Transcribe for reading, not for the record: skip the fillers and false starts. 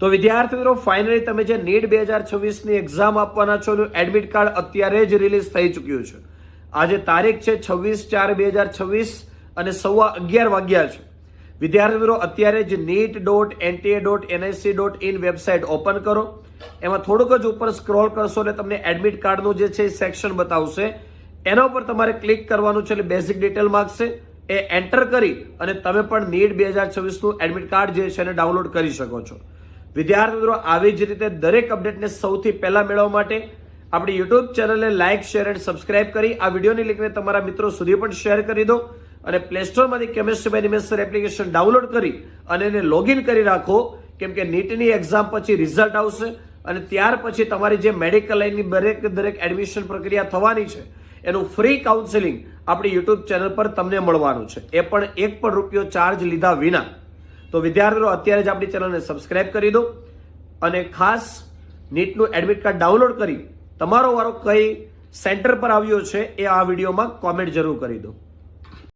તો વિદ્યાર્થી મિત્રો ફાઇનલી તમે જે નીટ 2026ની એક્ઝામ આપવાના છો એનું એડમિટ કાર્ડ અત્યારે જ રિલીઝ થઈ ચૂક્યું છે. આજે તારીખ છે 26/4/2026 અને 11:15 વાગ્યા છે. વિદ્યાર્થી મિત્રો અત્યારે જ NEET.NTA.NIC.in વેબસાઇટ ઓપન કરો. એમાં થોડુંક જ ઉપર સ્ક્રોલ કરશો એટલે તમને એડમિટ કાર્ડનું જે છે સેક્શન બતાવશે. એના ઉપર તમારે ક્લિક કરવાનું છે એટલે બેઝિક ડિટેલ માંગશે. એ એન્ટર કરી અને તમે પણ નીટ 2026નું એડમિટ કાર્ડ જે છે એને ડાઉનલોડ કરી શકો છો. વિદ્યાર્થી મિત્રો આવી જ રીતે દરેક અપડેટને સૌથી પહેલા મેળવવા માટે આપણી યુટ્યુબ ચેનલને લાઇક, શેર અને સબસ્ક્રાઇબ કરી આ વિડીયોની લિંકને તમારા મિત્રો સુધી પણ શેર કરી દો અને પ્લે સ્ટોરમાંથી chemistry by Nimesh application download કરી અને એને લોગિન કરી રાખો. કેમ કે નીટની એક્ઝામ પછી રિઝલ્ટ આવશે અને ત્યાર પછી તમારી જે મેડિકલ લાઇનની દરેક એડમિશન પ્રક્રિયા થવાની છે એનું ફ્રી કાઉન્સેલિંગ આપણી યુટ્યુબ ચેનલ પર તમને મળવાનું છે, એ પણ એક પણ રૂપિયો ચાર્જ લીધા વિના. તો વિદ્યાર્થીઓ અત્યારે જ આપણી ચેનલને સબસ્ક્રાઇબ કરી દો અને ખાસ નીટનું એડમિટ કાર્ડ ડાઉનલોડ કરી તમારો વારો કઈ સેન્ટર પર આવ્યો છે એ આ વિડીયોમાં કોમેન્ટ જરૂર કરી દો.